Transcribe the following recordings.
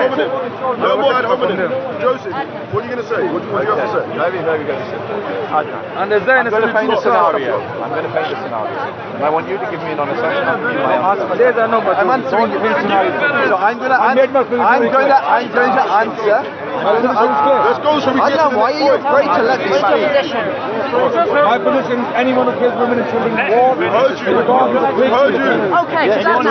hominem. No more ad hominem. Joseph, what are you going to say? What do you have to say? Very good to say. And there's then I'm going to paint a scenario. And I want you to give me an honest answer. there's a number. I'm answering your scenario. So I'm going to answer. Let's go so we get to the why are you afraid to let me speak? My position is anyone who kills women and children in war. We heard you. Okay, Yes, that's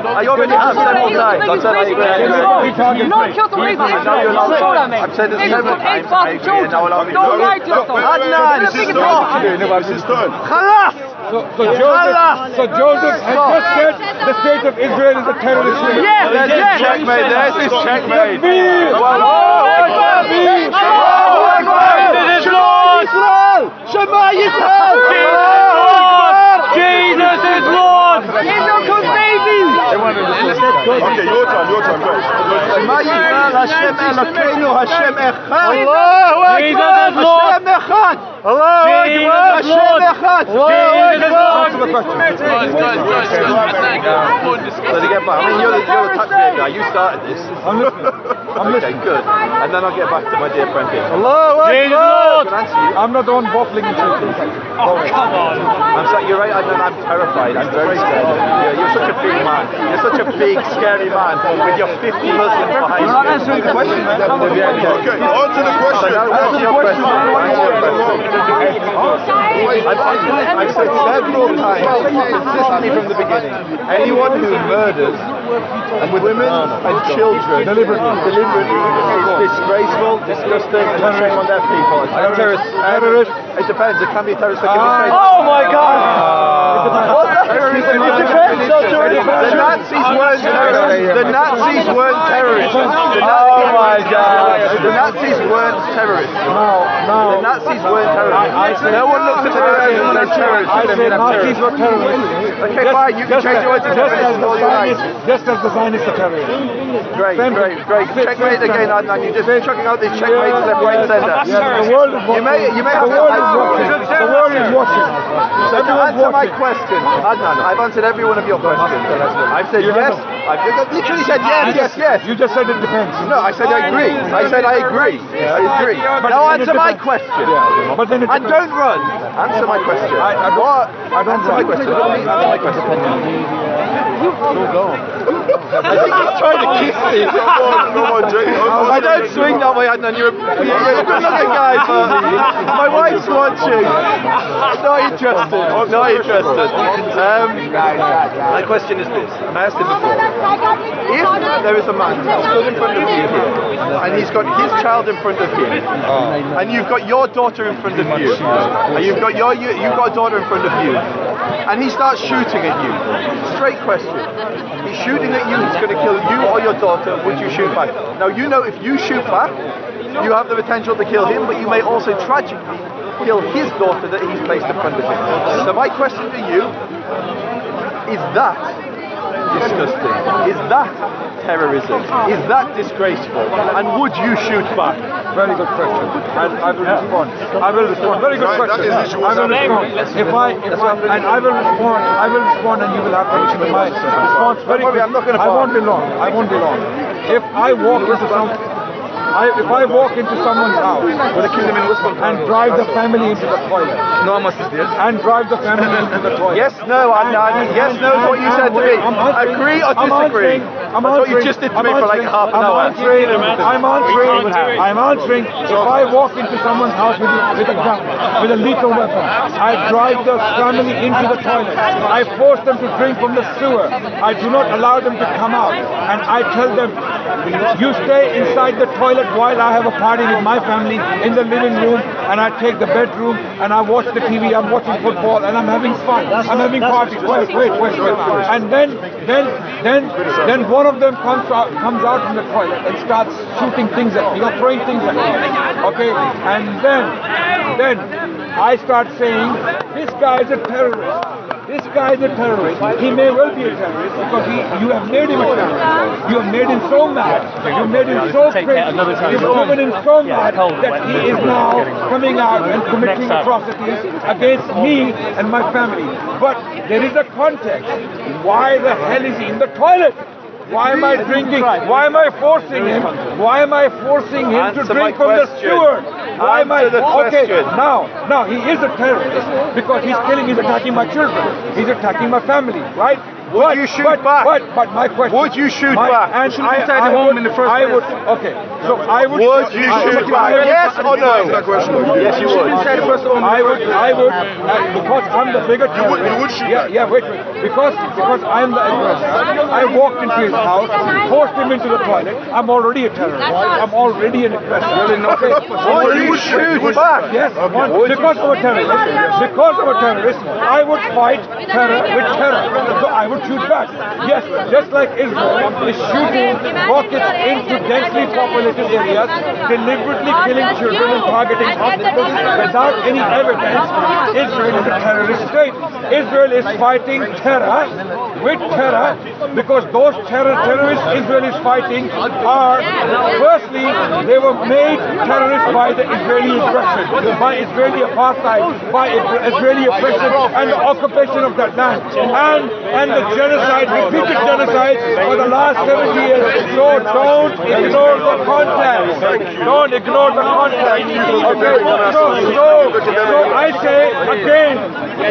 I already have several times. I've said I agree. Not killed the reason. I've said this several times. I agree. And now I'll have Don't lie to yourself. Adnan, This is time. This is time. So Joseph has just said the state of Israel is a terrorist state. Yes. Checkmate. This is checkmate. Jesus is Lord! He's your good baby. Okay, your time, guys. You're the taxpayer guy. You started this. I'm listening. Good. And then I'll get back to my dear friend here. I'm not the one waffling into it. Oh, come on. You're right, Adnan, I'm terrified. I'm very scared. You're such a big man. You're such a big, scary man with your 50 Muslims behind you. You're not answering the question, man. Okay, answer the question. Answer your question. I've said several times, consistently from the beginning, anyone who murders and with women and children deliberately is disgraceful, disgusting, and a shame on their people. Terrorist. It depends. It can be a terrorist. Oh my God! The Nazis weren't terrorists. The Nazis weren't terrorists. Oh my God! The Nazis weren't terrorists. No. The Nazis weren't terrorists. No one looks at the Nazis and says terrorists. I said Nazis were terrorists. Okay, fine. You can change your words to terrorists all you like. Just as the Zionists are terrorists. Great. Checkmate again, Adnan. You're just chucking out these checkmates left, right, and centre. The world is watching. You may have to. The world is watching. So to answer my question, Adnan, I've answered every one of your questions. I've said yes. I've literally said yes. You just said it depends. No, I said I agree. I agree. Now answer my question. But then And don't run. Answer my question. Answer my question. Answer my question. I think he's trying to kiss me. Come on, Jake. I don't swing that way, Adnan. You're a good-looking guy, but my wife's watching. Not interested. My question is this, and I asked him before. If there is a man stood in front of you here, and he's got his child in front of him, and you've got your daughter in front of you, and you've got a daughter in front of you, and he starts shooting at you. Straight question. He's shooting at you, he's going to kill you or your daughter, would you shoot back? Now you know if you shoot back, you have the potential to kill him, but you may also tragically kill his daughter that he's placed in front of him. So my question to you, is that disgusting? Is that terrorism? Is that disgraceful? And would you shoot back? Very good question. I will respond. Very good question. I will respond. I will respond and you will have permission to my response. Very quick. I won't be long. If I walk into someone's house and drive the family into the toilet. Yes, no, Adnan. Yes, no is what you said to me. Agree or disagree? That's what you just did to me for like half an hour. I'm answering. If I walk into someone's house with a gun, with a lethal weapon, I drive the family into the toilet. I force them to drink from the sewer. I do not allow them to come out. And I tell them, you stay inside the toilet while I have a party with my family in the living room, and I take the bedroom and I watch the TV, I'm watching football and I'm having fun. I'm having parties. Wait. And then one of them comes out from the toilet and starts shooting things at me or throwing things at me. Okay? And then I start saying, this guy is a terrorist. This guy is a terrorist. He may well be a terrorist because you have made him a terrorist. You have made him so mad. You've made him so crazy. You've driven him so mad that he is now coming out and committing atrocities against me and my family. But there is a context. Why the hell is he in the toilet? Why am I drinking? Why am I forcing him? Why am I forcing him to Answer drink my from the question. sewer? Why am I? Answer the Okay, question. now he is a terrorist because he's killing, he's attacking my children, he's attacking my family, right? Would you shoot back? But my question. Would you shoot back? And Shouldn't you I stay at home in the first I place? would. Okay, so I would. Would you shoot back? Yes or no? Yes, you would. I would, because I'm the bigger terrorist. You would shoot back? Yeah, wait. Because I'm the aggressor. I walked into his house, forced him into the toilet. I'm already a terrorist. I'm already an aggressor. Okay. Would you shoot back? Yes, because I'm a terrorist. Because I'm a terrorist, I would fight terror with terror. So I would shoot back. Yes, just like Israel is shooting rockets into densely populated areas, deliberately killing children and targeting hospitals without any evidence. Israel is a terrorist state. Israel is fighting terror with terror because those terrorists Israel is fighting are, firstly, they were made terrorists by the Israeli aggression, by Israeli apartheid, by Israeli oppression and the occupation of that land, and the genocide, repeated genocide for the last 70 years. So don't ignore the context. Don't ignore the context. Okay. So I say again,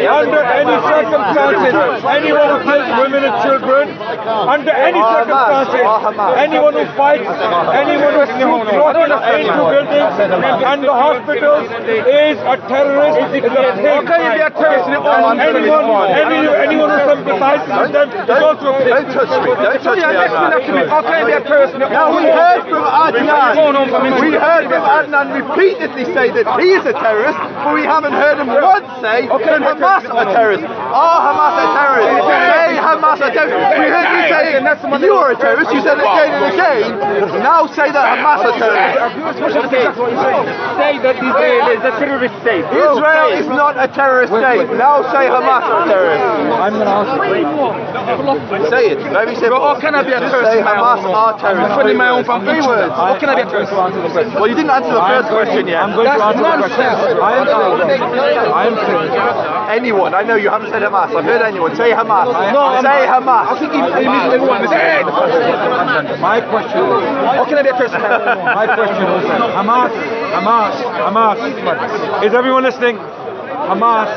under any circumstances, anyone who kills women and children, under any circumstances, anyone who fights, anyone who shoots rockets into buildings and the hospitals is a terrorist. How can you be a terrorist? Anyone who sympathizes with them is also a Don't touch me. Don't touch me. How can you be a terrorist? Now we heard from Adnan. We heard from Adnan repeatedly say that he is a terrorist, but we haven't heard him once say that Hamas are terrorists. Are Hamas a terrorist? Say Hamas are terrorists. We heard you saying you are a terrorist. You said it again and again. Now say that Hamas are terrorists. Say that Israel is a terrorist state. Israel is not a terrorist state. Now say Hamas are terrorists. I'm going to answer. Say it. Very simple. How can I be a terrorist? Say Hamas are terrorists. I'm my own Three words. How can I be a terrorist? Well, you didn't answer the first question yet. I'm going to answer the question. I am saying. Anyone. I know you haven't said Hamas. I've heard anyone. Say Hamas. Say Hamas. I think everyone is dead. My question is. How can I be a terrorist? My question is Hamas. Is everyone listening? Hamas,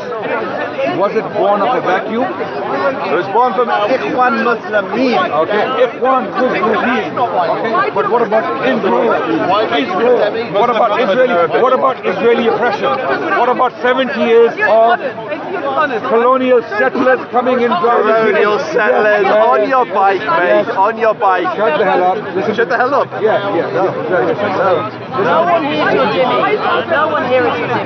was it born of a vacuum? It was born from Ikhwan Muslimin. Okay, Ikhwan Muslimin. Okay, but what about Israel? What about Israeli? What about Israeli oppression? What about 70 years of colonial settlers coming in? Colonial settlers on your bike, mate. On your bike. Shut the hell up. Listen. Shut the hell up. Yeah. No one here is Jimmy. No one here is Jimmy.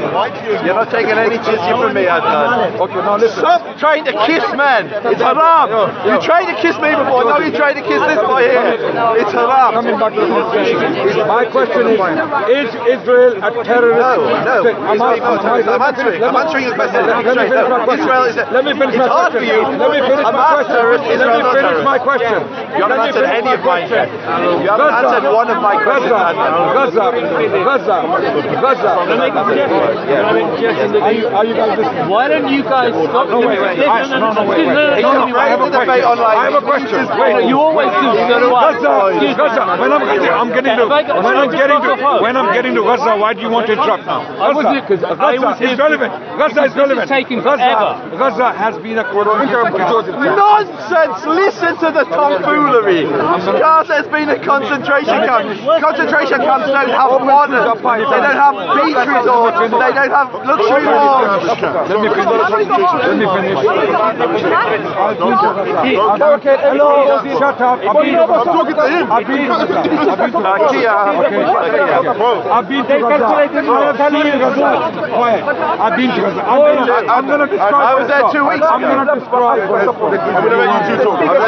You're not taking any jizya from me, Adnan. Okay, now listen. Stop trying to kiss men. It's haram. You tried to kiss me before. Now you try to kiss this boy here. It's haram. Coming back to the conversation. My question is Israel a terrorist? No. I'm answering your question. Let me finish my question. Let me finish my question. You haven't answered any of mine yet. You haven't answered one of my questions. Gaza. Are you guys listening? Why don't you guys stop? No, wait. I have a question. Wait, You always do. So do I. Gaza. When I'm getting to Gaza, why do you want to interrupt now? Gaza is relevant. Gaza has been a Nonsense! Listen to the tomfoolery. Gaza has been a concentration camp. Concentration camps don't have water. They don't have beach resorts. They don't have luxury homes. Let me finish. Okay, hello. Shut up. I'm talking to him. I've been to Gaza. I'm telling you Gaza. Quiet. I've been to Gaza. I'm going to describe. I was there 2 weeks ago. I'm going to describe.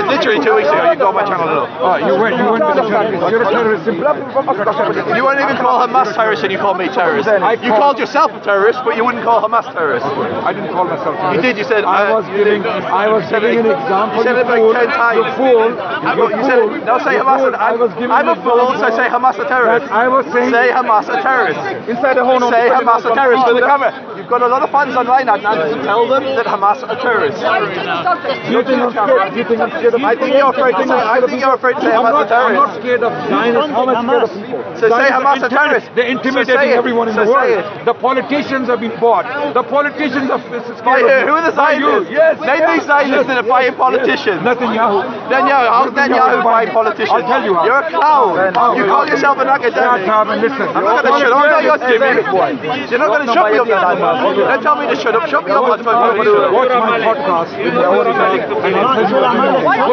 Literally 2 weeks ago, you got my channel up. You went with the terrorist. You're a terrorist. You won't even call Hamas terrorist and you call me terrorist. You called yourself a terrorist, but you wouldn't call Hamas terrorist. I didn't call myself terrorist. You did, you said... I was giving an example. You said it like 10 times. You fool. You said, no, say Hamas. I'm a fool, so say Hamas a terrorist. I was saying... Say Hamas a terrorist. Inside the whole Say Hamas a terrorist for the camera. You've got a lot of fans online, Adnan, tell them that Hamas are terrorists. Why are you taking stock this? Do you think I'm scared? Do you think I'm scared of I think you're afraid to say, Hamas are I'm terrorists. not scared of Zionists. How am I scared of people? So say Hamas are terrorists. They're So intimidating say it. everyone in So the say world. it. The politicians have been bought. The politicians are By scared who? Who are the Zionists? Yes. Name these Zionists that are fighting politicians. Netanyahu. Netanyahu, how's Netanyahu fighting politicians? I'll tell you how. You're a clown. You call yourself an academic. Shut up and listen. I'm not going to shut up. No, you're Jimmy. You're not going to shut me up, Adnan. Don't tell me to shut up. Shut me up. Watch my podcast in the original and I'll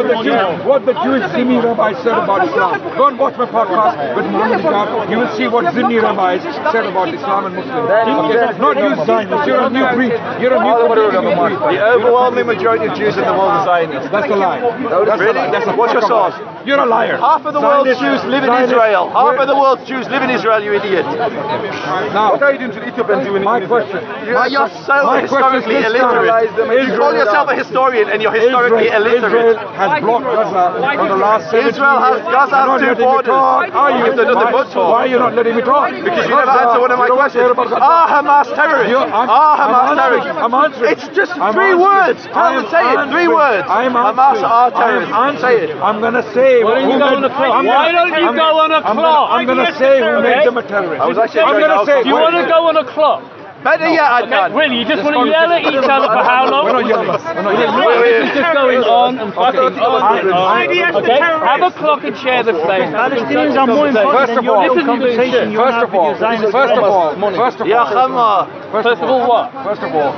tell you what the Jewish Zimmi rabbis said about Islam. Go and watch my podcast with Muhammad Jab. You will see what Zimmi rabbis said about Islam and Muslims. Okay? Not you Zionists. You're a new breed. You're a new breed. The overwhelming majority of Jews in the world are Zionists. That's a lie. That's Really? a lie. That's a What's your fucking lie. source? You're a liar. Half of the world's Jews live in Israel. Half of the world's Jews live in Israel, you idiot. Now, What are you doing to the Ethiopians doing? my question. You're so My question is historically this illiterate. You call yourself a historian and you're historically Israel illiterate. has blocked Gaza for the last 17 Israel has years. Gaza has You're not two letting me borders. talk. Are you? You've done nothing but talk. Why are you not letting me talk? Because you never answer one of my You don't questions. care about Gaza. Are Hamas terrorists? Are Hamas terrorists? I'm answering. It's just I'm three answering. words. Tell them, say it. 3 words. Hamas are terrorists. Say it. I'm gonna say. Why don't you go on a clock? Why don't you go on a clock? I'm gonna say who made them a terrorist. I was actually I'm enjoying gonna the say. Do you want to go on a clock? Better yet, Adnan. Really, you just want to yell at each other for how long? We're not yelling. We're not yelling. This is just going on and fucking on and on. Okay, have a clock and share the space. Palestinians are more important First than of your all, little conversation you First have of with all, your Zionist first of all, brothers. first of Ya all, Hamas. First of all, what? First of all,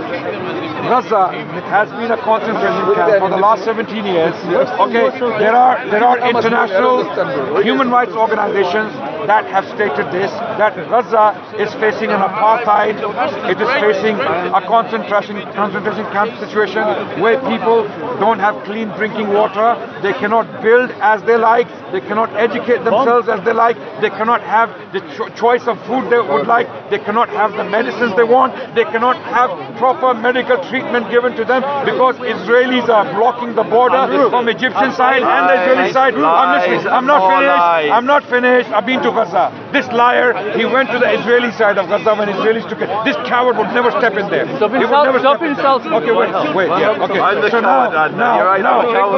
Gaza has been a concentration camp for the last 17 years. Okay, there are international human rights organizations that have stated this, that Gaza is facing an apartheid, it is facing a concentration camp situation where people don't have clean drinking water, they cannot build as they like, they cannot educate themselves as they like, they cannot have the choice of food they would like, they cannot have the medicines they want, they cannot have proper medical treatment given to them because Israelis are blocking the border from Egyptian side and the Israeli side. I'm not finished. I've been to Gaza. This liar, he went to the Israeli side of Gaza when Israelis took it. This coward would never step in there. Stop He would never step in. insulting. Okay, wait, yeah, okay. I'm the So coward, Adnan. You're right, I'm the coward.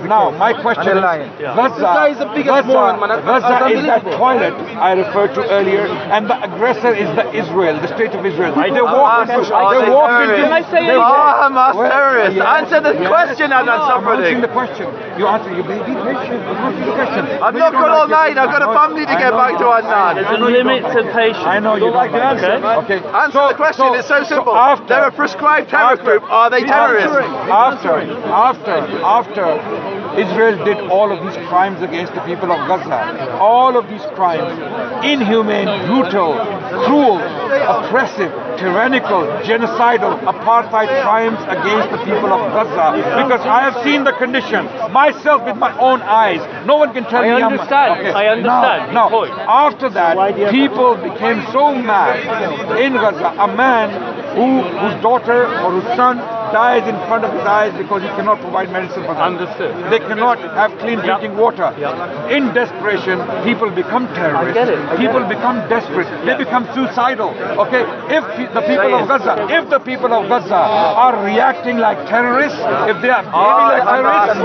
Now, my question is, Gaza is that toilet I referred to earlier, and the aggressor is Israel, the state of Israel. They walk into. Are Hamas terrorists? Answer the question, Adnan I'm answering the Safadi. question. You answer. You be patient. I'm answering the question. I've not got all night. I've got a family to get back to, Adnan. There's a limit to patience. I know you don't like the answer. Okay. Answer the question. It's so simple. They're a prescribed terror group. Are they terrorists? After Israel did all of these crimes against the people of Gaza, all of these crimes, inhumane, brutal, cruel, oppressive, tyrannical, genocidal, apartheid crimes against the people of Gaza, because I have seen the condition myself with my own eyes. No one can tell me. I understand. Now, Point. after that, people became so mad in Gaza. A man whose daughter or whose son dies in front of his eyes because he cannot provide medicine for them. Understood. They cannot have clean drinking water. In desperation, people become terrorists. I get it. People become desperate. They become suicidal. Okay, if the people of Gaza are reacting like terrorists, if they are behaving like terrorists,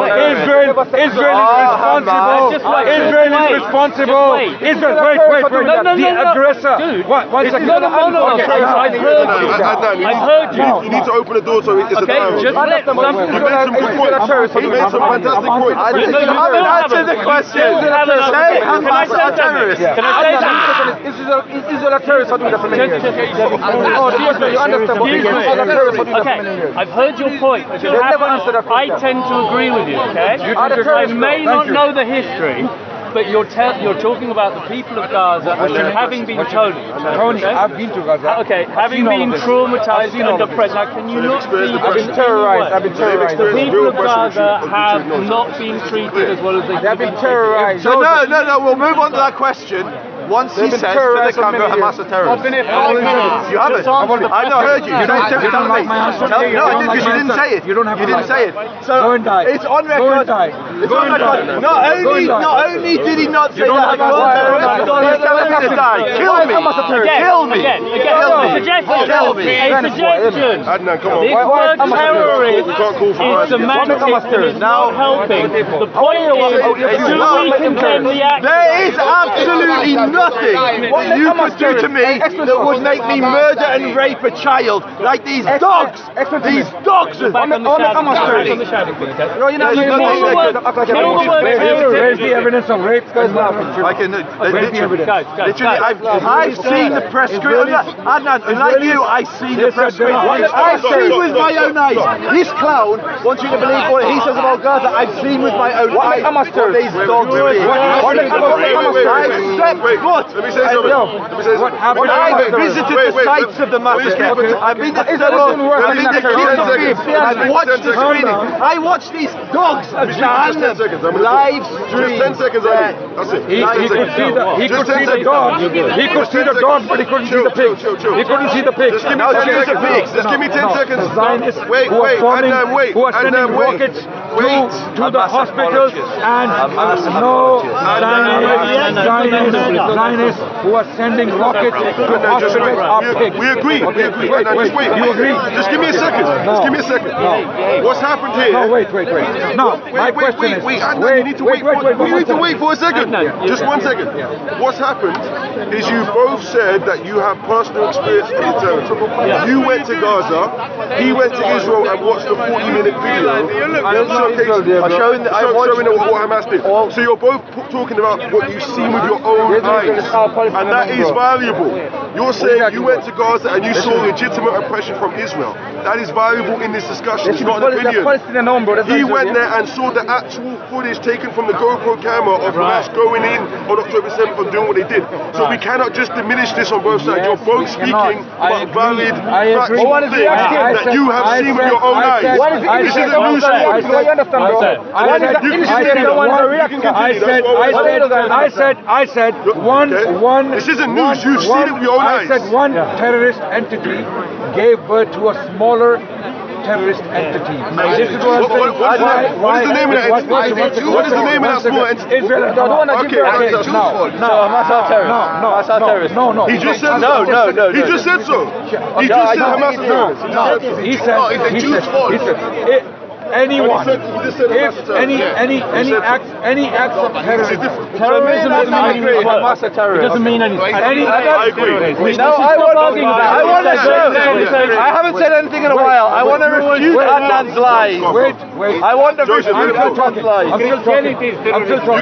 Israel is responsible. Wait. The aggressor. Dude, One it's second. not a monologue. Okay, I've heard you. You need to open the door so it's a Okay, dialogue. just let You made some good points. You made some fantastic points. You haven't answered the question. Say Hamas are terrorists. Can I say that? Is Israel a terrorist? Okay, I've heard your point. I tend to agree with you, okay? I may not know the history, but you're talking about the people of Gaza having been told. Tony, I've been to Gaza. Okay, having been traumatized and oppressed. Now, can you not see? I've been terrorized. The people of Gaza have not been treated as well as they could They've been terrorized. So no, we'll move on to that question. Once he says to the camera, Hamas are terrorists. You haven't. I've not heard you. You don't like my answer? No, I did because you didn't say it. You don't have to You didn't lie. say it. So Go and die. it's on Go and record. die. Not only did he not say that Hamas are terrorists, he's telling me to die. Kill me. Kill me. Suggestion. Adnan, come on. This word terrorist We can't call for is semantics and it's not helping. The point is, do we condemn the action? There is absolutely nothing that you could do to me that would make me murder and rape a child like these dogs. These dogs. Back on the shouting thing, okay? No, you're not Kill the word terrorist. Where's the evidence of rape? Guys, laughing. Literally, I've seen the press screen. Adnan, like you, I've seen the press screen. I've seen with my own eyes. This clown wants you to believe what he says about Gaza. I've seen with my own eyes what these dogs are doing. I've stepped foot. Let me say something. I've visited the sites of the massacre. I've been to the kids of Bib. I've watched the screening. I watched these dogs of Jihad live stream. Just 10 seconds, Andy. That's it. He could see the dog. He could see the dog, but he couldn't see the pigs. He couldn't see the pigs. Just give me 10 seconds. Just give me 10 seconds. Wait, Adnan, wait. Who are sending rockets to the hospitals and no Zionists who are sending rockets to hospitals are pigs. We agree. Adnan, just wait. You agree? Just give me a second. Just give me a second. What's happened here? No, wait. No, my question is... Adnan, you need to wait. You need to wait for a second. Just 1 second. What's happened is you both said that you have personal experience in the territory. You went to Gaza, he went to Israel and watched the 40-minute video showing what Hamas did. So you're both talking about what you've seen with your own eyes, and that is valuable. You're saying you went to Gaza and you saw legitimate oppression from Israel. That is valuable in this discussion. It's not an opinion. He went there and saw the actual footage taken from the GoPro camera of Hamas going in on October 7th and doing what they did. So we cannot just diminish this on both sides. You're both speaking about valid, factual things that you have seen with your own eyes. This is a news report. I said one. This isn't news. You've seen it with your own eyes. I said one terrorist entity gave birth to a smaller terrorist entity. This is what I'm saying. What is the name of that entity? What is the name of that small entity? Israel. No. He just said no. He just said so. He just said Hamas is terrorists. He said anyone, if any acts of terrorism doesn't mean Hamas are terrorists. It doesn't mean anything. I agree. No, I want to show. I haven't said anything in a while. I want to refute Adnan's lies. Wait. I want to refute Adnan's lies. I'm still talking. You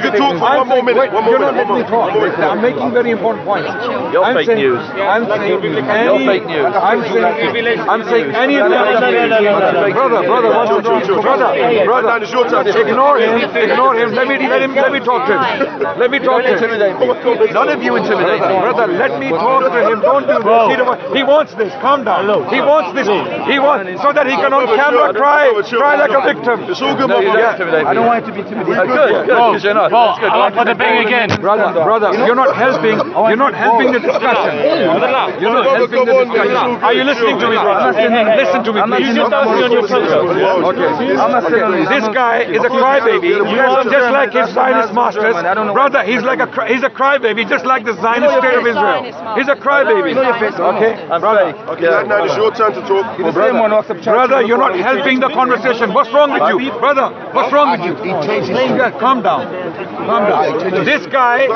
can talk for one more minute. You're not letting me talk. I'm making very important points. You're fake news. I'm saying You're fake news. I'm saying any of them. Brother, It's your turn. ignore him. Let me talk to him. Let me talk to him. None of you intimidate me. Brother, let me talk to him. Don't do this. He wants this. Calm down. He wants this. He wants so that he can on camera cry like a victim. It's all good, I don't want you to be intimidated. Good, because you're not. That's good. I'll put the thing again. Brother, you're not helping the discussion. You're not helping the discussion. Are you listening to me, brother? Listen to me, please. You just asked me on your program. Okay. This guy is a crybaby, just like his Zionist masters. Brother, he's a crybaby, just like the Zionist state of Israel. He's a crybaby. Okay, brother. Okay, Adnan, it's your turn to talk. Brother, you're not helping the conversation. What's wrong with you, brother? What's wrong with you? Calm down. This guy,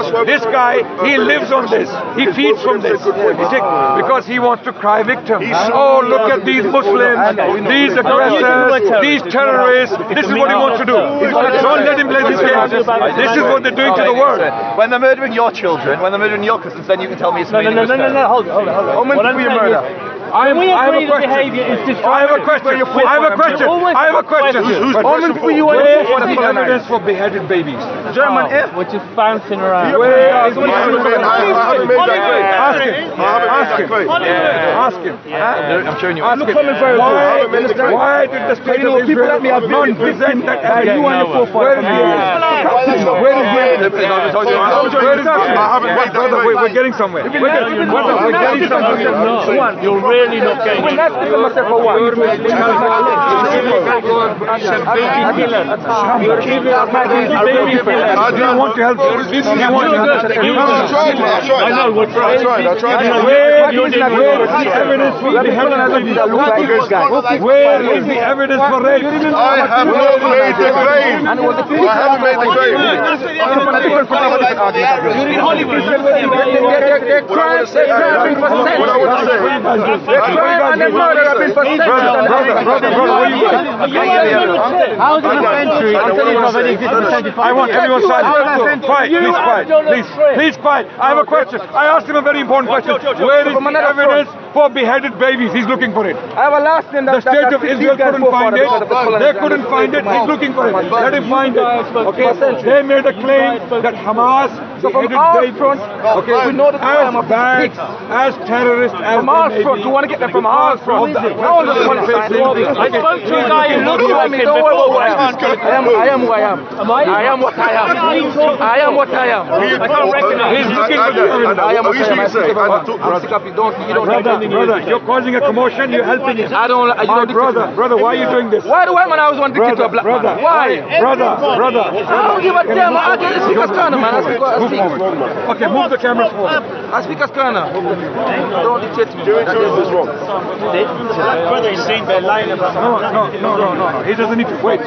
he lives on this. He feeds from this. Because he wants to cry victim. Oh, look at these Muslims, these aggressors, these terrorists. This is what he wants to do. Don't let him play this game. This is what they're doing to the world. When they're murdering your children, when they're murdering your cousins, then you can tell me it's No, hold on. What I'm saying is, I have a question. I have a question. Where's the evidence for beheaded babies? German which is bouncing around. I haven't made that claim. Ask him. Ask him. I'm showing you. Ask him. Why did the state of Israel not present that evidence? Where is the evidence? Where is the evidence? Where is the evidence? I haven't made that Brother, claim. we're getting somewhere. We're getting somewhere. You're really not getting it. Do you want to help? I know. I tried. Where is the evidence for beheaded babies? Where is the evidence for rape? I have not made the claim. I haven't made the claim. What I want to say. I want everyone silent. Please quiet. I have a question. I asked him a very important question. Where is the evidence for beheaded babies? He's looking for it. The state of Israel couldn't find it. They couldn't find it. He's looking for it. Let him find it. Okay. They made a claim that Hamas beheaded babies. Okay. As bad, as terrorists as Hamas front. You want to get them from Hamas front? I spoke to a guy who looks like him before. I am who I am. I am what I am. I am what I am. I can't recognize. He's looking for the evidence. I am what I am. I'm sick of you. Don't Brother, you're causing a commotion. You're helping him. I don't. You don't Brother, why are you doing this? Why do I, man? I was one dictator to a black man. Why? Brother. I don't give a damn. I get the speaker's corner, man. I speak. Okay, move the camera forward. I speaker's corner. Don't dictate to me. Doing this wrong. Brother, he's saying they're lying about. No. He doesn't need to wait.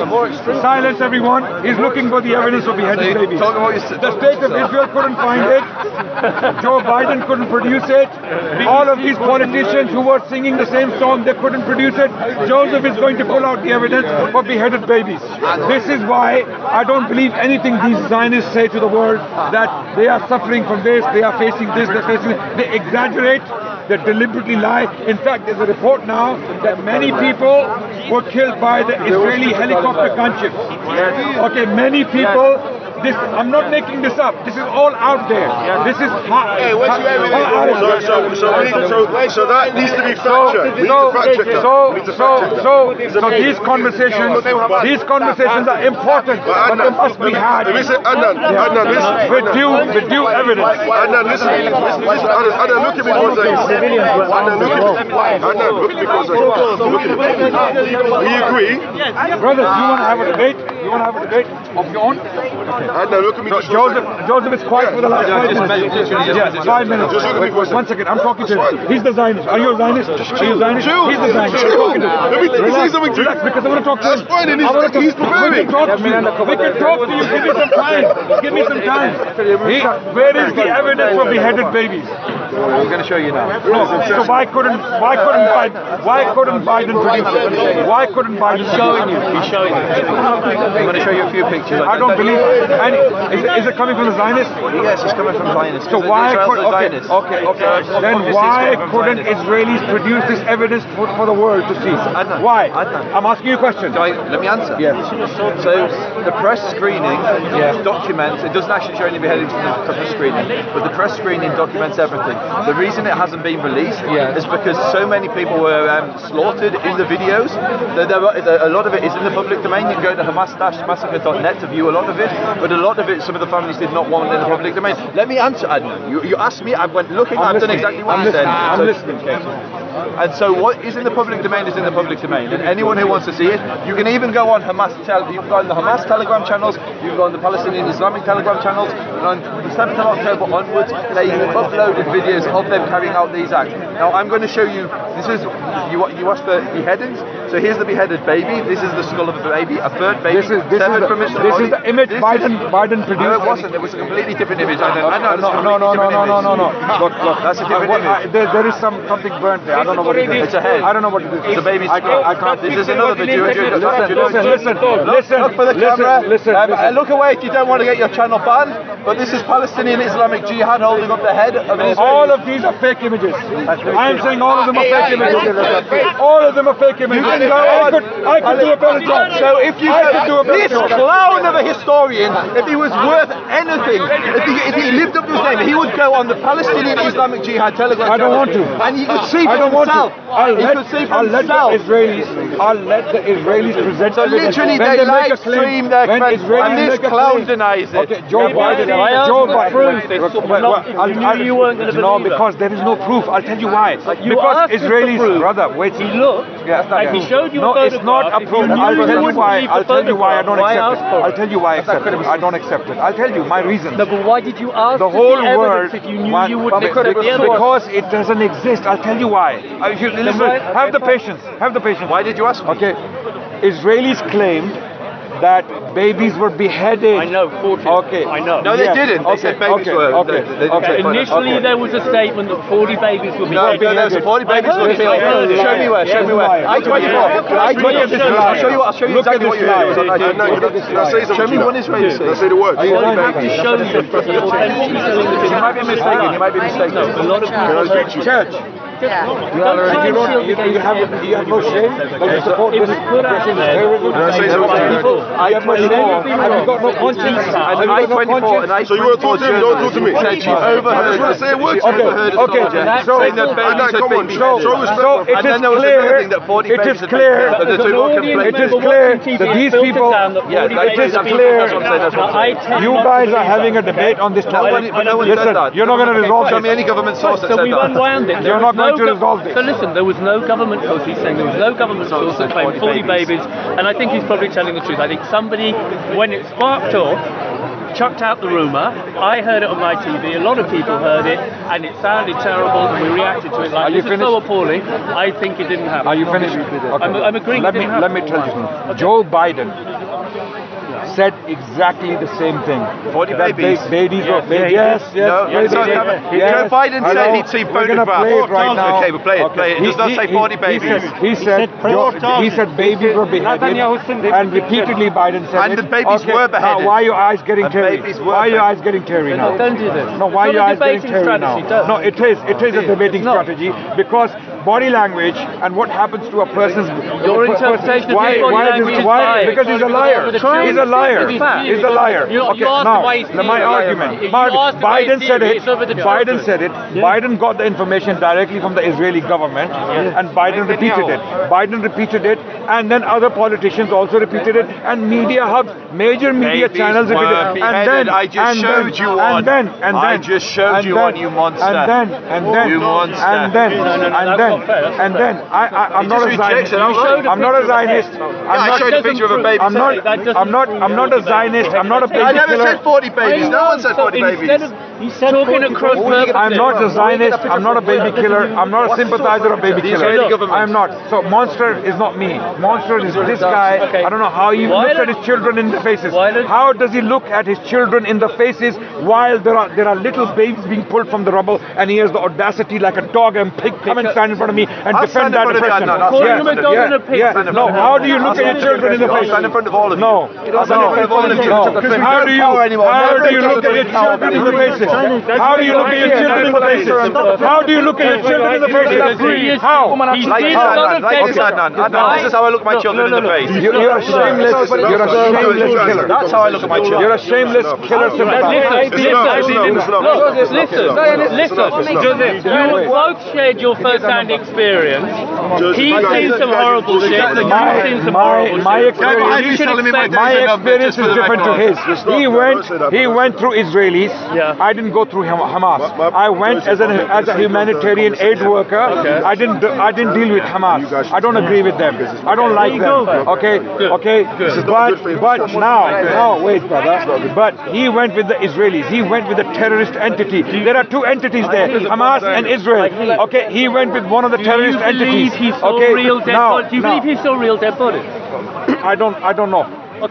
Silence, everyone. He's looking for the evidence of beheaded babies. The state of Israel couldn't find it. Joe Biden couldn't produce it. All of these politicians who were singing the same song, they couldn't produce it. Joseph is going to pull out the evidence for beheaded babies. This is why I don't believe anything these Zionists say to the world, that they are suffering from this, they are facing this, they're facing this. They exaggerate. They deliberately lie. In fact, there's a report now that many people were killed by the Israeli helicopter gunships. Okay, many people. I'm not making this up. This is all out there. This is hot. Hey, what's your evidence? So that needs to be fact checked. We need to fact check that. So these conversations are important, but they must be had Listen, Adnan, listen. with due evidence. Adnan, listen. Adnan, look at me for a second. Adnan, look at me for a second. We agree. Brothers, you want to have a debate? Of your own? Adnan, look at me. Joseph is quiet for the last 5 minutes. Yes, 5 minutes. Just look at me for a second. 1 second, I'm talking to him. He's the Zionist. Are you a Zionist? He's the Zionist. I'm talking to him. Let me say something to you. Relax, because I want to talk to him. That's fine, and he's preparing. We can talk to you. Give me some time. Where is the evidence for beheaded babies? I'm going to show you now. So why couldn't Biden produce it? Why couldn't Biden showing you? He's showing you. I'm going to show you a few pictures. I don't believe any. Is it coming from the Zionists? Yes, it's coming from Zionists. So why Israel's could the Zionists. okay. Then why couldn't Israelis produce this evidence for the world to see? Adnan, Why? Adnan. I'm asking you a question. Let me answer. Yes. So the press screening documents, it doesn't actually show any beheadings from the screening, but the press screening documents everything. The reason it hasn't been released is because so many people were slaughtered in the videos. A lot of it is in the public domain. You can go to hamas-massacre.net to view a lot of it, but a lot of it, some of the families did not want in the public domain. Let me answer, Adnan. You asked me, I went looking, I've done exactly what you said. I'm listening. And so what is in the public domain is in the public domain, and anyone who wants to see it, you can even go on you can go on the Hamas Telegram channels, you can go on the Palestinian Islamic Telegram channels, and on the 7th of October onwards, they uploaded videos of them carrying out these acts. Now I'm going to show you, this is, you watch the beheadings, so here's the beheaded baby, this is the skull of a baby, a bird baby, This is the image Biden produced. No, it wasn't, it was a completely different image. No. Look, that's a different image. There is something burnt there. I don't know what it is. It's a head. I don't know what it is. It's a baby's I skull. can't. This is another video. Listen. Look for the camera. Listen. Look away if you don't want to get your channel banned. But this is Palestinian Islamic Jihad holding up the head of an Israeli. All of these are fake images. I am saying all of them are fake images. All of them are fake images. I could do a better job. So if you this clown of a historian, if he was worth anything, if he lived up to his name, he would go on the Palestinian Islamic Jihad Telegram. I don't want to. And he could see for himself. I'll let the Israelis present. So literally they live stream their claim, and this clown denies it. Okay, Joe Biden. No, because there is no proof. I'll tell you why. Because Israelis, brother, wait. He looked and he showed you. No, it's not approved. I'll tell you why. I'll tell you why I don't accept it. I'll tell you why I accept it. I don't accept it. I'll tell you my reasons. No, but why did you ask the whole world if you knew you wouldn't accept the evidence? Because it doesn't exist. I'll tell you why. Listen, have the patience. Have the patience. Why did you ask me? Okay. Israelis claimed that babies were beheaded. I know, 40. Okay. I know. No, they didn't. They said babies were. Initially, there was a statement that 40 babies were beheaded. No, there was 40 babies were killed. Show me where. Show me where. I'll show you exactly what you heard. Show me one Israeli says. Say the words. I have to show you. You might be mistaken. You might be mistaken. No, a lot of people. Church. You have no shame that you support this terrorism. I have no shame. Have you got no conscience? So you want to talk to him? Don't talk to me. I just want to say a word to you. Okay. So come on, show respect. So it is clear that these people. It is clear. You guys are having a debate on this topic. Listen, you're not going to resolve Show me any government source that So said we've that. unwound it. You're not going to resolve this. So listen, there was no government source. He's saying there was no government source that claimed 40 babies, and I think he's probably telling the truth. I think somebody, when it sparked off, chucked out the rumour. I heard it on my TV. A lot of people heard it, and it sounded terrible, and we reacted to it like this is so appalling. I think it didn't happen. Are you finished? Okay. I'm agreeing. Let me tell you something. Joe Biden said exactly the same thing. 40 babies. Joe Biden said he'd seen photographs. Right now. Okay, we'll play it. Play it. It does not say 40 babies. He said babies were beheaded, and repeatedly Biden said and the babies were beheaded. Now, why are your eyes getting teary? Why are your eyes getting teary now? No, don't do this. No, why are your eyes getting teary now? No, it is a debating strategy because body language and what happens to a person's your interpretation of his body language is biased. Because he's a liar. He's a liar. He's a liar. Okay, now my argument. Biden said it. Biden got the information directly from the Israeli government, and Biden repeated it. And then other politicians also repeated it, and media hubs, major media channels repeated it. And then I just showed you one. I just showed you one, you monster. And then you monster. And then I'm not a Zionist. I'm not a Zionist. I showed a picture of a baby. I'm not a Zionist. I'm not a baby killer. I never killer. said 40 babies. No one said 40 babies. He said talking across. I'm not a Zionist. I'm not a baby killer. I'm not a sympathizer of baby killer. I'm not. So monster is not me. Monster is this guy. I don't know how he looks at his children in the faces. How does he look at his children in the faces while there are little babies being pulled from the rubble, and he has the audacity like a dog and pig come and stand in front of me and defend that oppression. No, how do you look at your children in the face? Stand in front of all of you. No. How do you look at your children in the faces? How do you look at your children in the faces? How do you look at your children in the faces? How? Like this, Adnan. This is how I look at my children in the face. You're a shameless killer. That's how I look at my children. You're a shameless killer. Listen, you both shared your first-hand experience. He's seen some horrible shit, and you've seen some horrible shit. My experience is different to his. He went through Israelis. I didn't go through Hamas. I went as a humanitarian aid worker. I didn't deal with Hamas. I don't agree with them. I don't like them. Okay. But now, wait, brother. But he went with the Israelis. He went with the terrorist entity. There are two entities there, Hamas and Israel. Okay, he went with one of the terrorist entities. Do you believe he saw real dead bodies? I don't know.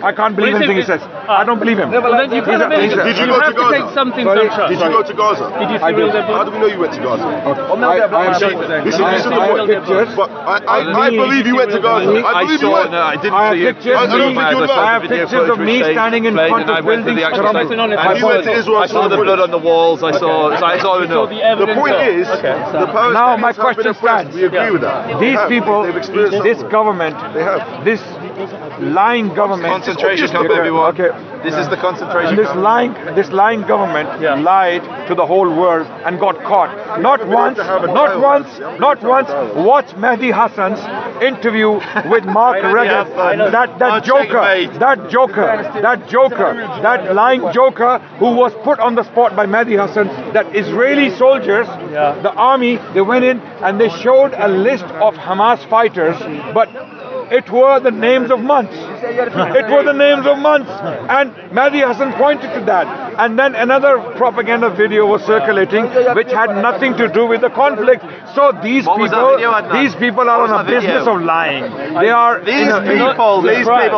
I can't believe anything he says. I don't believe him. Well, then you've got to Did you go to have to take Gaza? some things on trust. Did you go to Gaza? Did you see real dead How bodies? do we know you went to Gaza? I have pictures. But I believe you went to Gaza. I believe you went. I didn't I have see it. pictures. I don't think you're I have pictures of me standing in front of buildings. And you went to Israel. I saw the blood on the walls. I saw enough. The point is, the Palestinians Now my have been question oppressed. stands. We agree with that. These people, They've experienced this something. government, They have. this lying government. Concentration camp, everyone. Okay. This is the concentration This camp. lying government lied to the whole world and got caught. Not once. Watch Mehdi Hassan's interview with Mark Reagan. That lying joker who was put on the spot by Mehdi Hassan. That Israeli soldiers, the army, they went in and they showed a list of Hamas fighters, but it were the names of months. It were the names of months. And Mehdi Hassan pointed to that. And then another propaganda video was circulating which had nothing to do with the conflict. So these people are on a business of lying. They are These people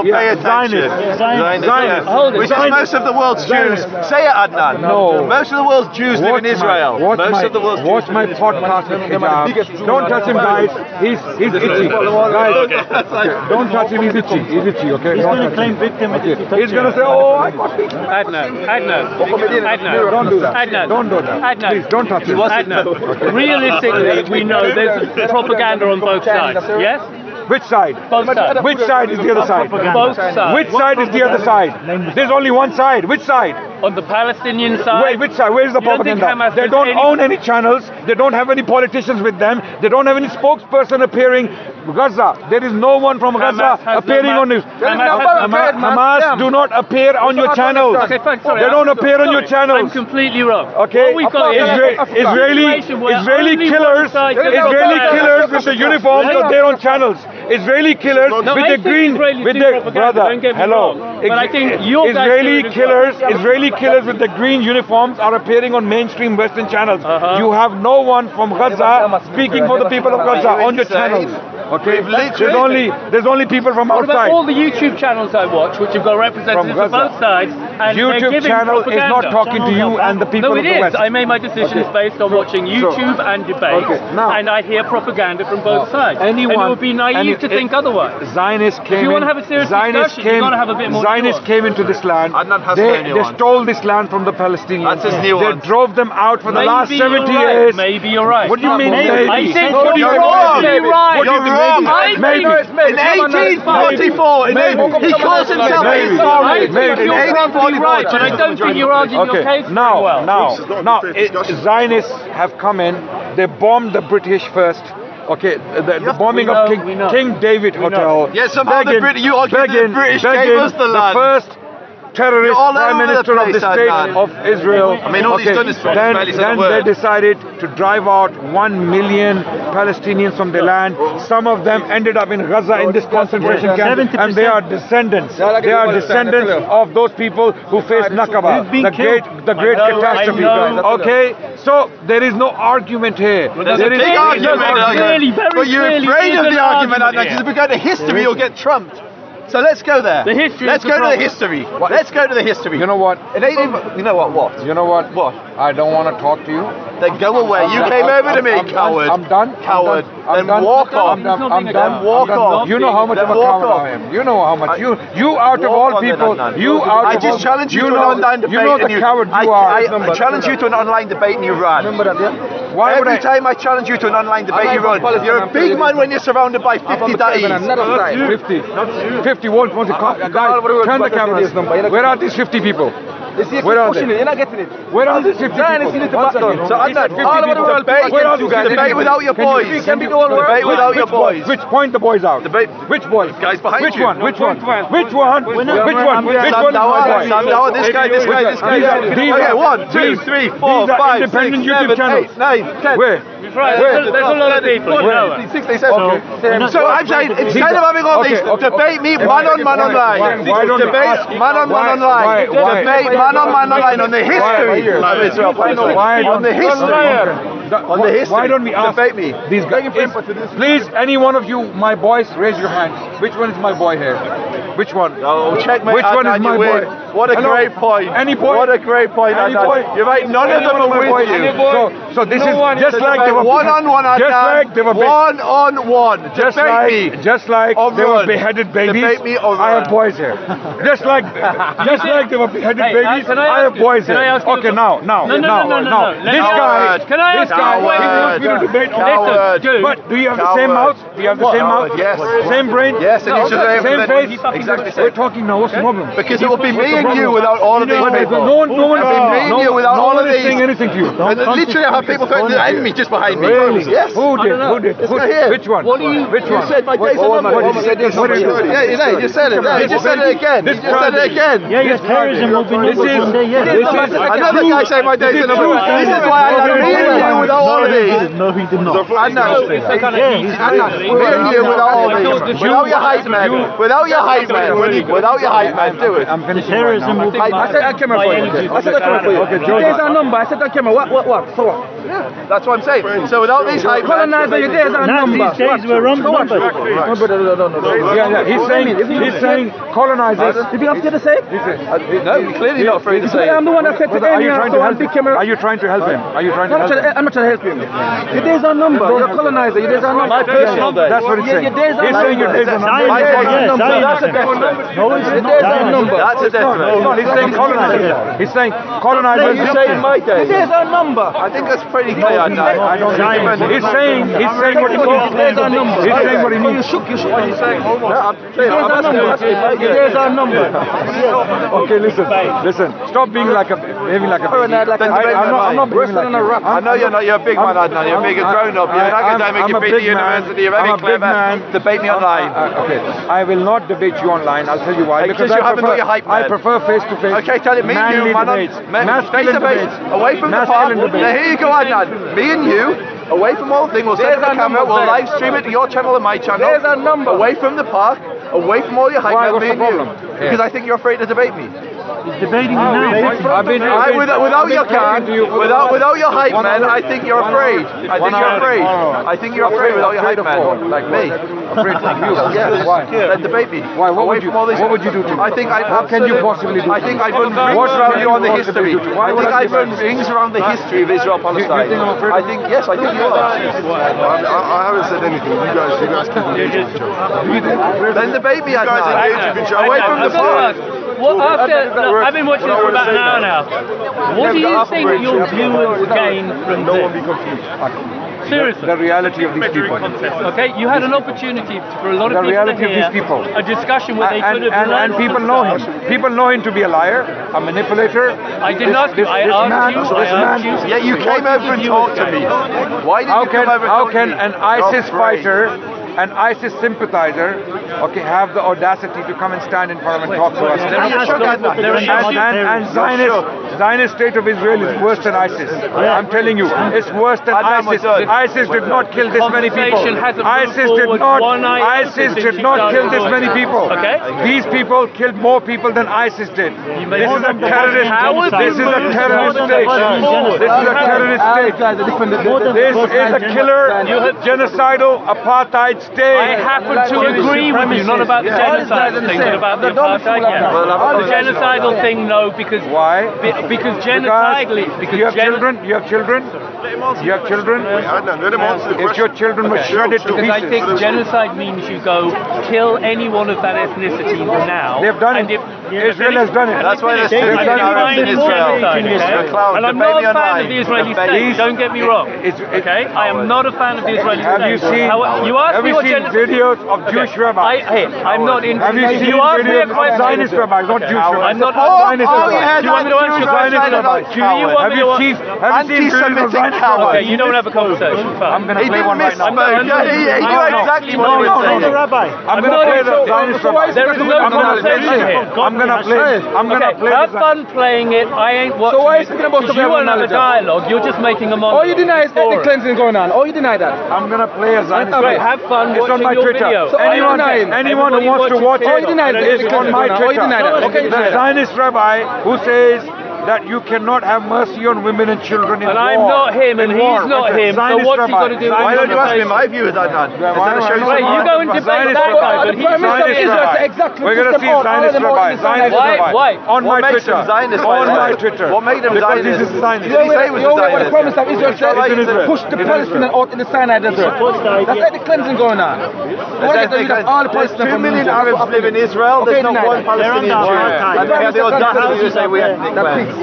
pay attention. Zionists. Which is most of the world's Jews. Say it, Adnan. No. Most of the world's Jews live in Israel. Watch my podcast with hijab. Don't touch him, guys. He's itchy. Guys, don't touch him. He's itchy. Okay. He's going to claim victim. He's going to say, "Oh, I got beaten." Adnan. Don't do that. Adnan. Don't do that. Adnan. Please don't touch him. Adnan. Realistically, we know there's propaganda on both sides. Yes? Which side? Both sides. Which side is the other side? Both sides. Which side is the other side? There's only one side. Which side? On the Palestinian side. Wait, which side? Where's the You don't think propaganda? Hamas They has don't any- own any channels. They don't have any politicians with them. They don't have any spokesperson appearing. Gaza. There is no one from Hamas Gaza has appearing no on news. Hamas Hamas do not appear on your channels. Okay, fine, sorry. They don't appear on your I'm channels. completely wrong. Okay, What we've got Israeli killers with the uniforms are there on channels. Israeli killers with the green, brother. Hello. But I think your Israeli killers with the green uniforms are appearing on mainstream Western channels. You have no one from Gaza speaking for the people of Gaza on your channels. Okay, there's only people from What about outside. all the YouTube channels I watch, which have got representatives From from both sides, and they're YouTube giving channel is propaganda. not talking to you and the people No, of it the is. West. I made my decisions based on watching YouTube and debates, and I hear propaganda from both sides. And it would be naive to think otherwise. Zionists came If you want to have a serious discussion, you've got to have a bit more Zionists nuance. came into this land. Adnan has They the nuance. stole this land from the Palestinians. That's his nuance. They drove them out for the last 70 you're right. years. Maybe you're right. What do you mean? I think What do you you're mean? wrong. Maybe? Right. What do you mean? I think In 1844, he calls himself a I historian. think you're probably right, but I don't think you're arguing your case very well. Now, Zionists have come in. They bombed the British first. Okay, the bombing of King David Hotel. Yes, somehow you argue the British gave us the land. The first terrorist all prime over the minister of the place, state Adnan. of Israel. I mean, all he's done is barely said a then word. they decided to drive out 1 million Palestinians from the land. Some of them ended up in Gaza in this concentration camp, and they are descendants. They are descendants of those people who faced Nakaba, the great catastrophe. Okay, so there is no argument here. There's a big argument, but you're afraid of the argument, Adnan, because if we go to history, you'll get trumped. So let's go there. The history Let's is the go to the problem. history. Let's go to the history. You know what? You know what? What? You know what? What? I don't want to talk to you. Then go away. You came over to me, coward. I'm done. Coward. I'm Then done. walk off. I'm done. Then walk off. You know how much of a Then walk coward off. I am. You know how much. You out of Walk all on then, people. Adnan. You out I of just all. challenge you to an know- online debate. You know the and coward you are. I challenge you to an online debate and you run. Why would Every I? time I challenge you to an online debate, you run. You're a big man when you're surrounded by 50 daddies. 50 won't want to call. Guys, turn the cameras. Where are these 50 people? Where are they? You're not getting it. Where are these 50 people? So Adnan, debate without your boys. Debate without your boys. Which point the boys out? Which boys? Guys behind Which you. one? Which one? Which one? Which one? Which Sam one is my boy? Dawah, this guy. Okay, 1, 2, 3, 4, 5, 6, 7, 8, 9, 10. Where? Right, there's a lot of people. You know it. 60, 70. So I'm saying, instead of having all these, debate me man on man online. Debate man on man online. Debate man on man online on the history of Israel. On the history. Why don't we ask Debate me. these guys? Please, any one of you, my boys, raise your hands. Which one is my boy here? Which one? Oh, checkmate. Which one is Adnan, my you win. boy? What a Hello? great point. Any boy? What a great point, Any Adnan. boy? You're right, none of them are with you. So this is just like they were one-on-one, Adnan. just like they were one-on-one. just Debate me. like they were run. beheaded babies. Debate me or I have run. boys here. just like they were beheaded Hey, babies. can I have boys here. can I ask you Okay, a- now. No. This Let guy. me- Can I ask This guy. you a He wants me to Coward. debate. Coward. Listen, dude. But do you have the same Coward. mouth? Do you have the same mouth? Yes. Same brain? Yes, and you should have Same face? Exactly We're same. talking now. What's the problem? Because it will be me and you without all of these people. No one me and you without all of is these. saying anything to you. And literally I have people threatening to end me just behind me. Really? Yes. Who did? know. Who did? It's not here. Which one? What do you- Which You one? said my days are numbered. What did you say? What did you say? Yeah, you just said it. Yeah, you just said it again. You This just said it again. Yeah, yes, terrorism will be This is Another guy saying my days are numbered. This is why I had me and you without all of these. No, he did not. Adnan, me and you without all these. Without your hype man. Without your hype man. Without your hype man. Do it. I'm finishing Terrorism will be I said on camera for you. I said on camera for you. Okay, Joe. There's our number. I said on camera. What? So what? Yeah, that's what I'm saying. So without these hype man. Colonizer, your days are number. These days were numbered. No. Yeah. He's saying colonizers. Did you have to say? No, clearly not free to say. I'm the one that said to Are you trying to help big him? camera. Are you trying to help him? Are you trying to help him? I'm not trying to help you. Your days are number. You're a colonizer. Your days are number. My personal day. That's what he's saying. Your days are He's saying your days are Zionism, numbered. yes, That's a Zionism. death No, it's Your not. days are Zionism. number. That's a death threat. He's saying colonizers. He's saying colonizers. You're saying my Your day. days are number. I think that's pretty clear. I don't Zionism. He's saying what he means. Your days are number. He's saying what he means. You shook. What are you saying? Hold on. I'm Your days are number. Okay, listen. Stop being like a behaving like a baby. I'm not behaving like you. I know you're not. You're a big man, Adnan. You're a big grown up. You're an academic. You've been to university. You're very clever. Debate me online. Okay, I will not debate you online. I'll tell you why. Because you haven't got your hype man. I prefer face to face. Okay, tell it me and you, man. Face to face, away from the park. Now here you go, Adnan. Me and you, away from all things. We'll set up the camera. We'll live stream it to your channel and my channel. There's our number. Away from the park, away from all your hype Why? man. What's Me the and you, problem? because I think you're afraid to debate me. He's debating you now. Without your can, without your hype man, I think you're afraid. I think you're afraid. I think you're afraid without your hype man, like me. Afraid of you. Yes. Why? Then debate me. Why? What Away would you? from all these- What would you do to me? I think I'd What can you possibly do? I think I'd run rings around you on the history. I think I'd run rings around the history of Israel Palestine. think I'm afraid I of think yes, I think you are. I haven't said anything. You guys keep engaging each other. Then debate me, You guys engage with each other. away from the park. I've been watching this for about an hour now. What do you think your viewers gain from No one be this? confused. Seriously. The reality of these people. Okay, you had an opportunity for a lot of The people reality to of hear these people. a discussion where they could have And learned people some know stuff. him. People know him to be a liar, a manipulator. I didn't ask you. I asked you. Yeah, you came over and talked to me. Why did you come over and How talk to can me? an ISIS fighter, an ISIS sympathizer, okay, have the audacity to come and stand in front of and talk to us? And Zionist state of Israel is worse than ISIS. I'm telling you, it's worse than ISIS. ISIS did not kill this many people. ISIS did not kill this many people. Okay. These people killed more people than ISIS did. This is a terrorist. This is a terrorist state. This is a terrorist state. This is a killer, genocidal, apartheid state. I happen to agree with you, not about the genocide thing, but about the apartheid. Yeah. The genocidal thing, no, because Why? because genocidally, because you have children. You have children. You have children. Adnan, let him answer the If question. your children were shredded to Because I think pieces, genocide means you go kill anyone of that ethnicity now. they've done it. Israel has done it. That's why there's two They've done Arabs in it. Israel. Genocide, You're a clown. and I'm Debate not me a fan online. of the Israeli Debate state. me. Don't get me wrong. Okay, I am not a fan of the Israeli Have you state. seen? You asked Have me you what seen videos of Jewish rabbis? I'm not in. Have you seen You asked me a videos of question. Zionist rabbis, not Jewish rabbis? I'm not. Zionist Oh, rabbis. yeah, Do you want me to answer your Zionist question? rabbis. Do you want Have me you to? seen videos of Zionist coward. rabbis? Okay, you don't have a conversation. Fine. I'm going to He play didn't one right now. misspoke. Yeah, he knew exactly what he was saying. I'm going to play the Zionist rabbis. There is no conversation here. I'm going to play. I'm going to Okay, play. have fun playing it. I ain't watching. So why are you speaking about If stuff you you want to have a haven't dialogue, you're just making a monologue. All you deny is ethnic cleansing going on. All you deny that. I'm going to play a Zionist Great, rabbis. have fun It's on watching my your Twitter. video. So Anyone who wants to watch Oh, you deny it that. is on my Oh, you deny that. Twitter. Okay, you deny The that. Zionist rabbi who says that you cannot have mercy on women and children in And war. I'm not him, and in he's war. not him. So Zionist what's he got to rabbi. do? Why don't you ask me with my view, Adnan? Wait, you go and debate that guy, but he's Zionist rabbi. exactly We're going to see Zionist rabbi. Zionist rabbi. Why? On my What makes Twitter. him Zionist, by On the way? my Twitter. What made him because Zionist? This is Zionist. Did he say he was a What the Zionist? promise that Israel It's in said, Israel. push the Palestinians out in the Sinai desert. That's like the cleansing going on. All the There's 2 Palestinians million Arabs live in Israel. There's not one Palestinian Jew. And they have the audacity to say we ethnic cleanse.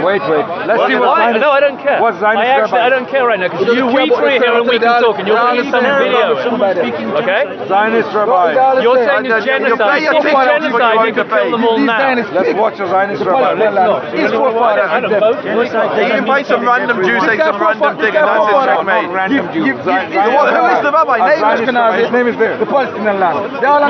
Wait. Let's see what Zionist. No, I don't care. What Zionist I don't care right now because we three here and we can talk and you're bringing some video. Okay? Zionist rabbi. You're saying it's genocide. If it's genocide, you can kill them all now. Let's watch a Zionist rabbi. I don't vote. You invite some random Jew saying some random thing and that's it, checkmate. Random Jew. Who is the rabbi? His name is there. The Palestinian land.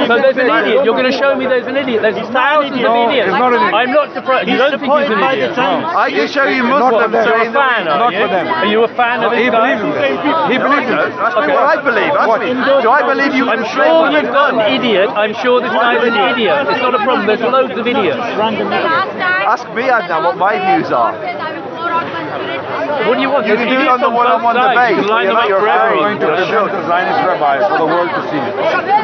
So there's an idiot. You're going to show me there's an idiot. There's thousands of idiots. he's not an idiot. I'm not surprised. You don't think he's an idiot? I can show you Not for Muslims them. You're a saying fan, Not are you? for them. Are you a fan of He this guy? believes in this. He believes in this. Ask me what I believe. Ask me. Do I believe you I'm sure you've got an idiot. I'm sure this guy's an idiot. It's not a problem. There's loads of idiots. Ask me, Adnan, what my views are. What do you want? You can do it on the one-on-one debate. You can line them up You're for I'm everyone. going to present the Zionist rabbi for the world to see.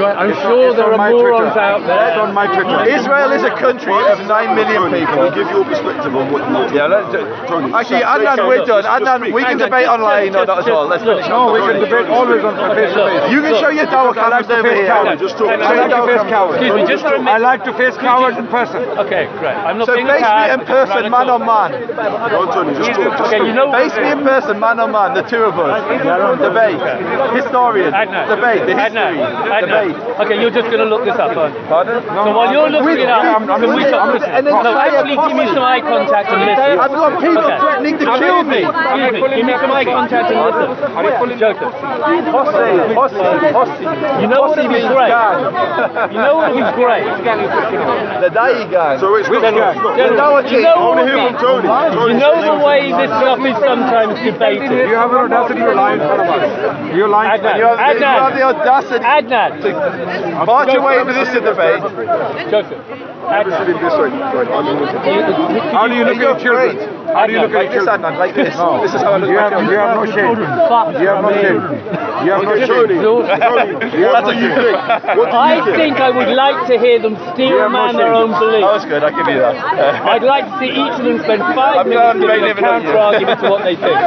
I'm sure there are morons out It's there. on my Twitter. Israel is a country of 9 million Can you people. give your perspective on what you want? Yeah, actually, Adnan, we're done. Adnan, we can debate online. No, not at all. Let's finish. No, we can debate always on face to face. You can show your dawah I like cameras to over face here. cowards. Just talk. I like to face cowards. Excuse me, just for a I minute. like to face cowards in person. Okay, great. I'm not So being a face me coward. in person, man on man. Go on, Tony, just talk. Okay, you know Face me in person, man on man. The two of us. Debate. Historian. Adnan. Debate. The Adnan. history. Adnan. Debate. Okay, you're just going to look this up, aren't you? Pardon? So while you're looking it up, can we talk? And then No, say actually, give me some eye contact and listen. I've got people Okay. threatening to kill me. Excuse me, give me some eye contact and listen. Joseph, Hossi. you know what would be great? You know what would be great? The Dai gang. So it's not. You know I what want to hear would from Tony. be? You know the way this stuff is sometimes debated. You have an audacity to lie in front of us. You're lying. Adnan. You have the audacity Adnan. to march away into this debate. Joseph. This way. How do you look at children? How do you look Like at this, children? Adnan, like this. No. This is how I look You at have no shame. You have no shame. You have no shame. Tony, What do you think? I think I would like to hear them steel man their own That beliefs. was good, I'll give you that. I'd like to see each of them spend 5 minutes giving a counter argument to what they think.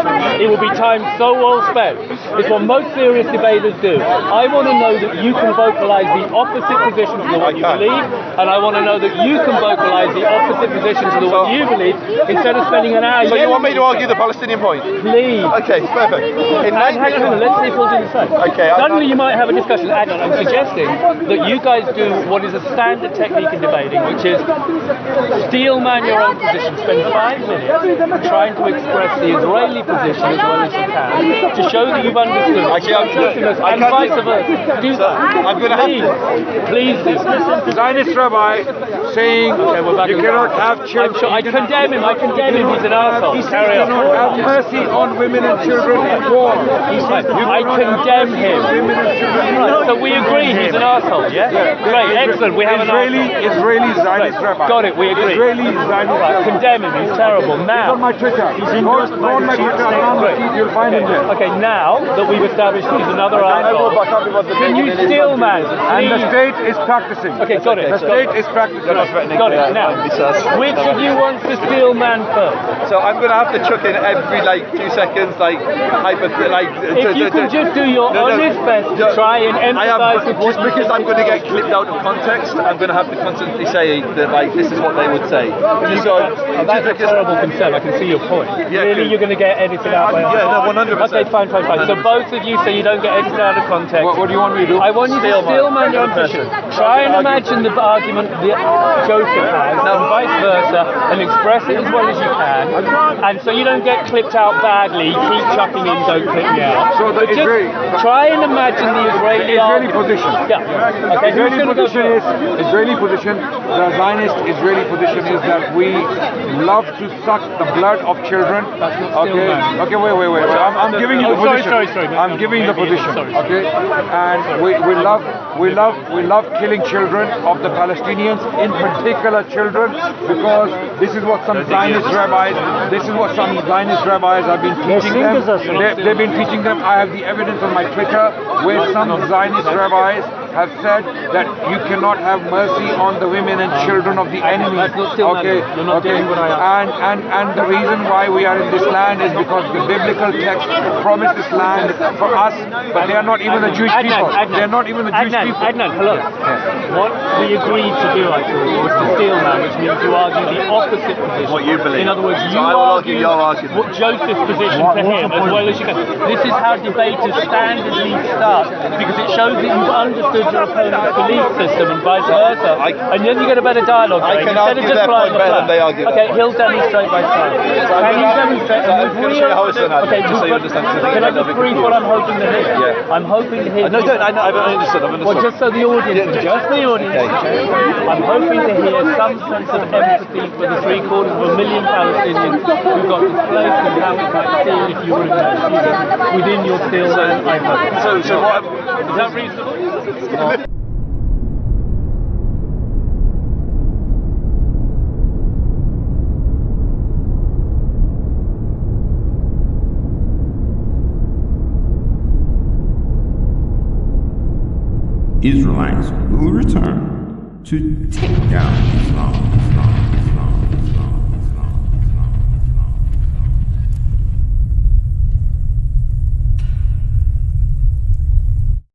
It will be time so well spent. It's what most serious debaters do. I want to know that you can vocalize the opposite position to the one you believe, and I want to know that you can vocalize the opposite position to the one you believe, instead of spending an hour. So you want me to argue the Palestinian point? Please. Okay, perfect. In Hang on, let's see if we'll do the same. Okay, Suddenly you might have a discussion. Adnan, I'm suggesting that you guys do what is a standard technique in debating, which is steel man your own position. Spend 5 minutes trying to express the Israeli position as well as you can to show that you've understood. And vice versa. Do that. I'm going to have to. Please do. Zionist rabbi saying you cannot have children. I condemn him. I condemn him. He's an arsehole. Carry on. Have mercy on women and children in war. I condemn him. Right, so we agree he's an arsehole, yeah? Great, excellent. We have an Israeli Zionist rabbi. Got it, we agree. Israeli Zionist Right, rabbi. condemn him. He's terrible. He's Now, on my Twitter. Go on my Twitter. Adnan Rashid, you'll find him there. okay, now that we've established he's another arsehole, can you still, man? And the state is practicing. Okay, got it. The state is practicing. Got it. Now, which of you wants to steal man first? So I'm going to have to chuck in every 2 seconds, If you can just do your honest best to try and emphasize with just because I'm going to get clipped out of context, I'm going to have to constantly say that this is what they would say. That's a terrible concern. I can see your point. Yeah, Really, you're going to get edited out by Yeah, no, 100%. Okay, fine. So both of you say you don't get edited out of context. What do you want me to do? I want you to still man your own position. Try and imagine the argument that Joseph has, and vice versa, and express it as well as you can. And so you don't get clipped out badly, keep chucking in, don't clip me out. So the But just Try and imagine the Israeli Israeli position. Yeah. Okay. Who's going to go first? Israeli position. The Zionist Israeli position is that we love to suck the blood of children. Okay. Okay. Wait. I'm giving you the position. Sorry. I'm giving you the position. Okay. And we love killing children of the Palestinians, in particular children, because this is what some Zionist rabbis have been teaching them. They've been teaching them. I have the evidence on my Twitter where some Zionist rabbis have said that you cannot have mercy on the women and children of the enemy. Okay. And the reason why we are in this land is because the biblical text promised this land for us, but they are not even the Jewish people. They're not even the Jewish people. Adnan, hello. What we agreed to do, I thought, was to steal land, which means you argue the opposite position. What you believe. In other words, you argue your argument. What Joseph's position to him, as well as you can. This is how debaters standardly start, because it shows that you've understood your opponent's belief system and vice versa. And then you get a better dialogue. I can argue their point better than they argue. Okay, he'll demonstrate by style. Can you demonstrate? Can I show you how it's done? Okay, just so you understand. Can I just brief what I'm hoping to hear? Yeah. I'm hoping to hear. No, don't. I understood. Well, just so the audience, I'm hoping to hear some sense of empathy for the 750,000 Palestinians who got displaced and how it might feel if you were in that season within your steel land. I hope. So what? Is that reasonable? Israelites will return to take down Islam.